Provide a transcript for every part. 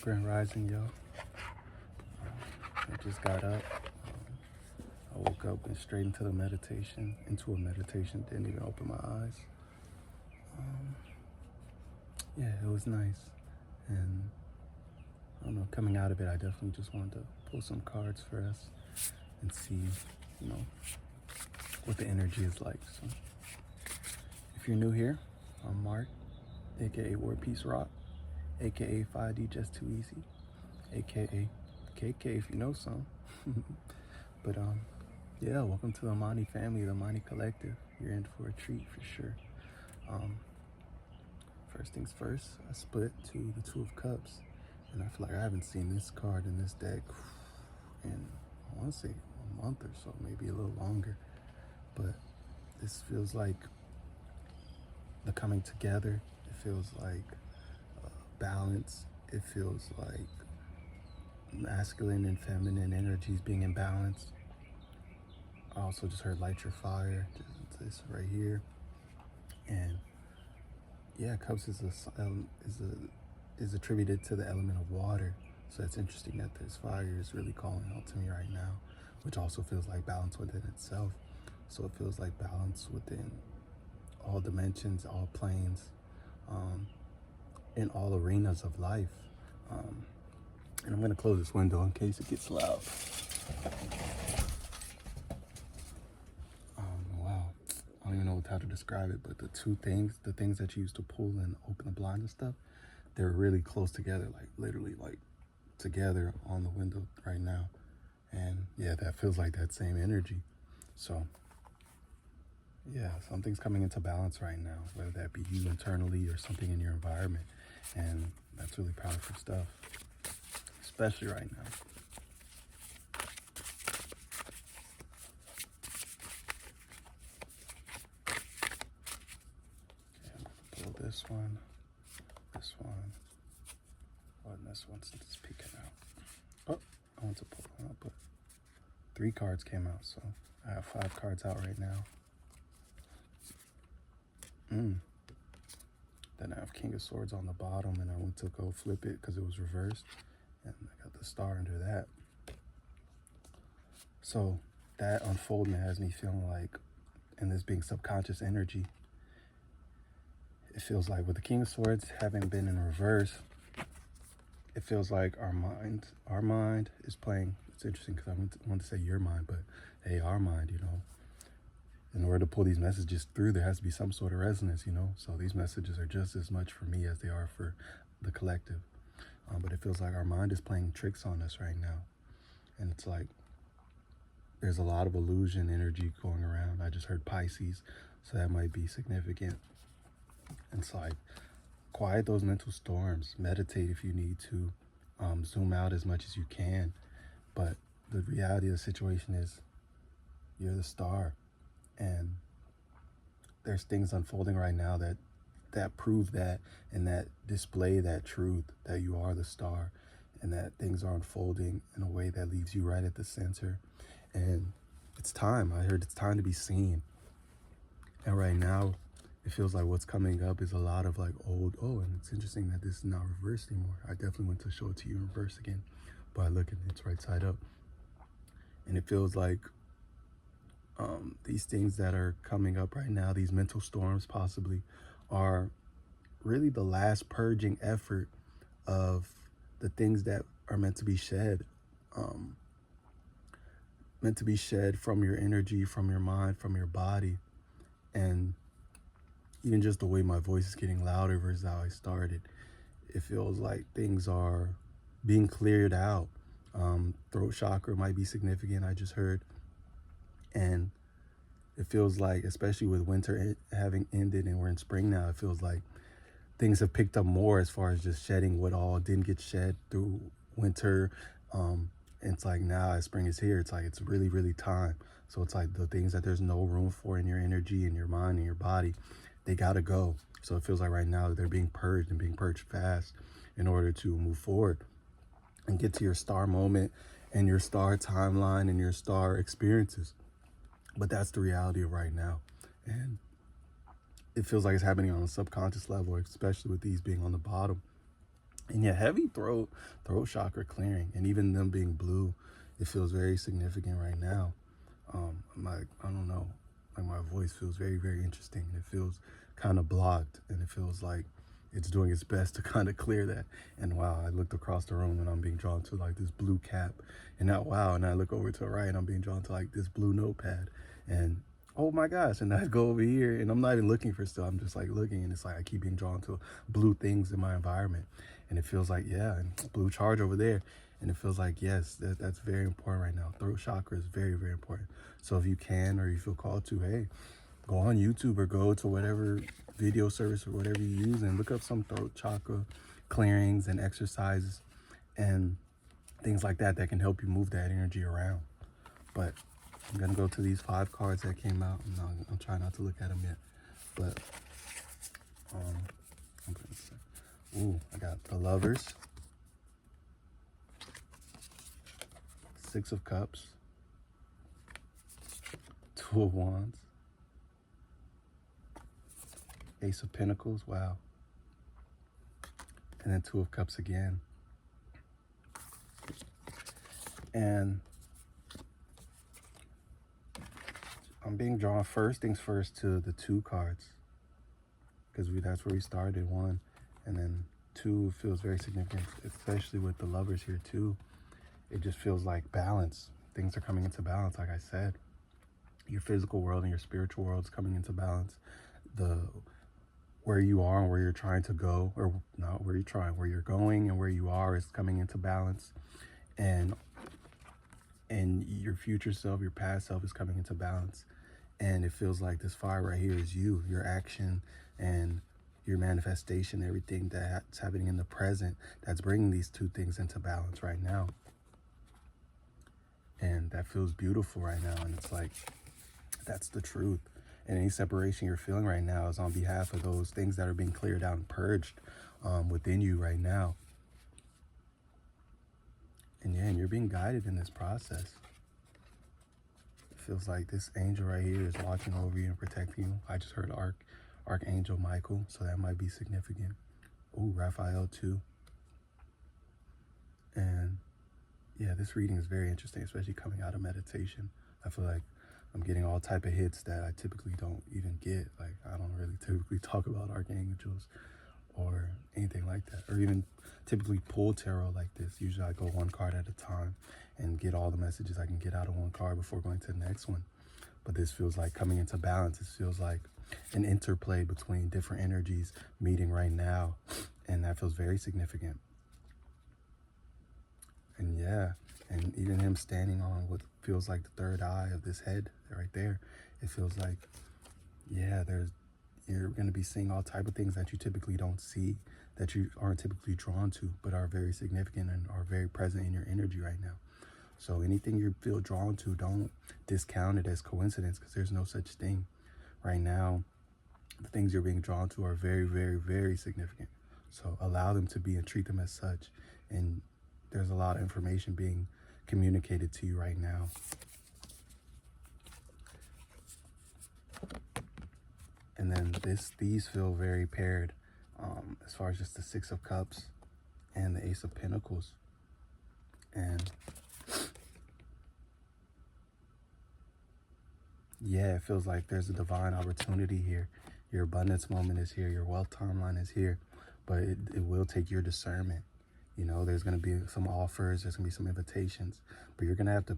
Grand Rising, yo. I just got up. I woke up, went straight into a meditation, didn't even open my eyes. Yeah, it was nice. And I don't know, coming out of it, I definitely just wanted to pull some cards for us and see, you know, what the energy is like. So if you're new here, I'm Mark, aka Word Peace Rock, aka 5D Just Too Easy, aka KK if you know some. But yeah, welcome to the Mani family, the Mani collective. You're in for a treat for sure. First things first, I split to the Two of Cups, and I feel like I haven't seen this card in this deck in, I want to say, a month or so, maybe a little longer. But this feels like the coming together. It feels like balance. It feels like masculine and feminine energies being in balance. I also just heard light your fire, this right here. And yeah, Cups is attributed to the element of water. So it's interesting that this fire is really calling out to me right now, which also feels like balance within itself. So it feels like balance within all dimensions, all planes, in all arenas of life. And I'm gonna close this window in case it gets loud. Wow, I don't even know how to describe it, but the things that you used to pull and open the blind and stuff, they're really close together, like literally like together on the window right now. And yeah, that feels like that same energy. So yeah, something's coming into balance right now, whether that be you internally or something in your environment. And that's really powerful stuff, especially right now. Okay, I'm gonna pull this one, and this one since it's peeking out. Oh, I want to pull one out, but 3 cards came out, so I have 5 cards out right now. Then I have King of Swords on the bottom, and I went to go flip it because it was reversed, and I got the star under that. So that unfoldment has me feeling like, and this being subconscious energy, it feels like with the King of Swords having been in reverse, it feels like our mind is playing. It's interesting because I want to say your mind, but hey, our mind, you know, in order to pull these messages through, there has to be some sort of resonance, you know? So these messages are just as much for me as they are for the collective. But it feels like our mind is playing tricks on us right now. And it's like, there's a lot of illusion energy going around. I just heard Pisces, so that might be significant. And it's like, quiet those mental storms. Meditate if you need to. Zoom out as much as you can. But the reality of the situation is, you're the star. And there's things unfolding right now that prove that, and that display that truth, that you are the star, and that things are unfolding in a way that leaves you right at the center. And it's time. I heard it's time to be seen. And right now, it feels like what's coming up is a lot of like old, and it's interesting that this is not reversed anymore. I definitely want to show it to you in reverse again, but look at it, it's right side up. And it feels like these things that are coming up right now, these mental storms possibly, are really the last purging effort of the things that are meant to be shed. Meant to be shed from your energy, from your mind, from your body. And even just the way my voice is getting louder versus how I started, it feels like things are being cleared out. Throat chakra might be significant, I just heard. And it feels like, especially with winter having ended and we're in spring now, it feels like things have picked up more as far as just shedding what all didn't get shed through winter. And it's like now as spring is here, it's like it's really, really time. So it's like the things that there's no room for in your energy, in your mind, in your body, they gotta go. So it feels like right now they're being purged, and being purged fast in order to move forward and get to your star moment and your star timeline and your star experiences. But that's the reality of right now. And it feels like it's happening on a subconscious level, especially with these being on the bottom. And yeah, heavy throat chakra clearing, and even them being blue, it feels very significant right now. I don't know, like my voice feels very, very interesting. It feels kind of blocked, and it feels like it's doing its best to kind of clear that. And wow, I looked across the room and I'm being drawn to like this blue cap, and now wow, and I look over to the right and I'm being drawn to like this blue notepad, and oh my gosh, and I go over here and I'm not even looking for stuff. I'm just like looking, and it's like I keep being drawn to blue things in my environment, and it feels like, yeah, and blue charge over there. And it feels like, yes, that's very important right now. Throat chakra is very, very important. So if you can, or you feel called to, hey, go on YouTube or go to whatever video service or whatever you use and look up some throat chakra clearings and exercises and things like that that can help you move that energy around. But I'm gonna go to these 5 cards that came out. I'm trying not to look at them yet, but I'm gonna say, ooh, I got the Lovers, 6 of Cups, 2 of Wands, Ace of Pentacles, wow, and then 2 of Cups again. And I'm being drawn, first things first, to the 2 cards, because that's where we started, 1, and then 2 feels very significant, especially with the Lovers here too. It just feels like balance. Things are coming into balance, like I said. Your physical world and your spiritual world is coming into balance. Where you are and where you're trying to go, or not where you're going and where you are is coming into balance. And your future self, your past self is coming into balance. And it feels like this fire right here is you, your action and your manifestation, everything that's happening in the present that's bringing these 2 things into balance right now. And that feels beautiful right now. And it's like, that's the truth. And any separation you're feeling right now is on behalf of those things that are being cleared out and purged within you right now. And yeah, and you're being guided in this process. It feels like this angel right here is watching over you and protecting you. I just heard Archangel Michael, so that might be significant. Ooh, Raphael too. And yeah, this reading is very interesting, especially coming out of meditation. I feel like I'm getting all type of hits that I typically don't even get. Like, I don't really typically talk about archangels or anything like that, or even typically pull tarot like this. Usually I go 1 card at a time and get all the messages I can get out of 1 card before going to the next one. But this feels like coming into balance. This feels like an interplay between different energies meeting right now, and that feels very significant. And yeah, and even him standing on what feels like the 3rd eye of this head right there, it feels like, yeah, you're going to be seeing all type of things that you typically don't see, that you aren't typically drawn to, but are very significant and are very present in your energy right now. So anything you feel drawn to, don't discount it as coincidence, because there's no such thing. Right now, the things you're being drawn to are very, very, very significant. So allow them to be and treat them as such. And there's a lot of information being communicated to you right now. And then these feel very paired as far as just the 6 of Cups and the Ace of Pentacles. And yeah, it feels like there's a divine opportunity here. Your abundance moment is here. Your wealth timeline is here. But it will take your discernment. You know, there's going to be some offers. There's going to be some invitations. But you're going to have to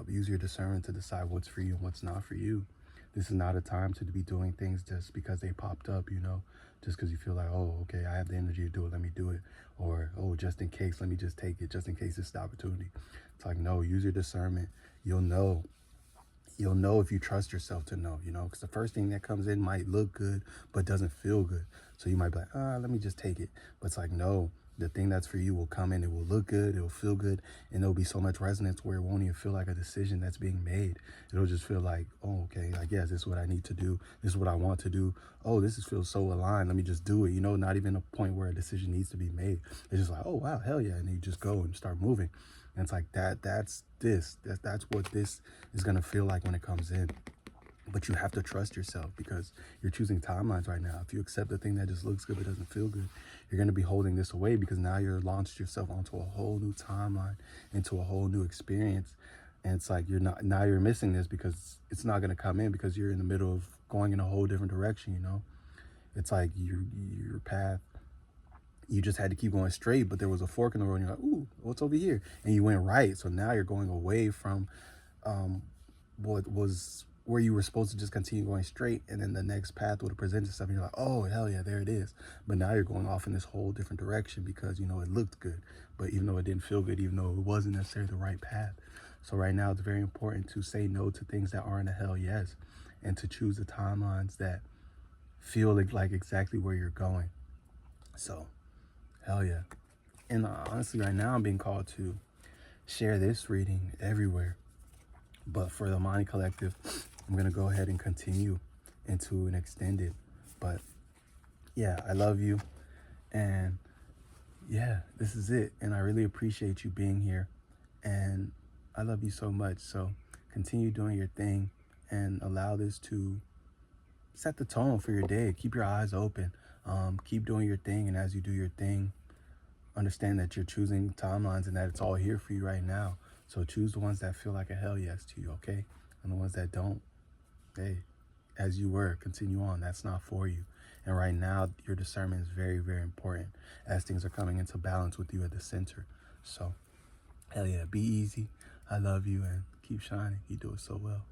use your discernment to decide what's for you and what's not for you. This is not a time to be doing things just because they popped up, you know, just because you feel like, oh, okay, I have the energy to do it, let me do it. Or, oh, just in case, let me just take it, just in case it's the opportunity. It's like, no, use your discernment. You'll know if you trust yourself to know, you know, because the first thing that comes in might look good, but doesn't feel good. So you might be like, let me just take it. But it's like, no, the thing that's for you will come in. It will look good. It will feel good. And there'll be so much resonance where it won't even feel like a decision that's being made. It'll just feel like, oh, okay, like, yes, this is what I need to do. This is what I want to do. Oh, feels so aligned. Let me just do it. You know, not even a point where a decision needs to be made. It's just like, oh, wow, hell yeah. And you just go and start moving. And it's like that's what this is going to feel like when it comes in. But you have to trust yourself because you're choosing timelines right now. If you accept the thing that just looks good but doesn't feel good, you're going to be holding this away because now you're launched yourself onto a whole new timeline, into a whole new experience. And it's like now you're missing this because it's not going to come in because you're in the middle of going in a whole different direction, you know? It's like your path, you just had to keep going straight, but there was a fork in the road and you're like, ooh, what's over here? And you went right. So now you're going away from what was where you were supposed to just continue going straight, and then the next path would have presented itself and you're like, oh hell yeah, there it is. But now you're going off in this whole different direction because, you know, it looked good, but even though it didn't feel good, even though it wasn't necessarily the right path. So right now it's very important to say no to things that aren't a hell yes, and to choose the timelines that feel like exactly where you're going. So hell yeah. And honestly, right now I'm being called to share this reading everywhere. But for the Money Collective, I'm going to go ahead and continue into an extended. But yeah, I love you. And yeah, this is it. And I really appreciate you being here. And I love you so much. So continue doing your thing and allow this to set the tone for your day. Keep your eyes open. Keep doing your thing. And as you do your thing, understand that you're choosing timelines and that it's all here for you right now. So choose the ones that feel like a hell yes to you, okay? And the ones that don't, hey, as you were, continue on. That's not for you. And right now, your discernment is very, very important as things are coming into balance with you at the center. So, hell yeah, be easy. I love you and keep shining. You do it so well.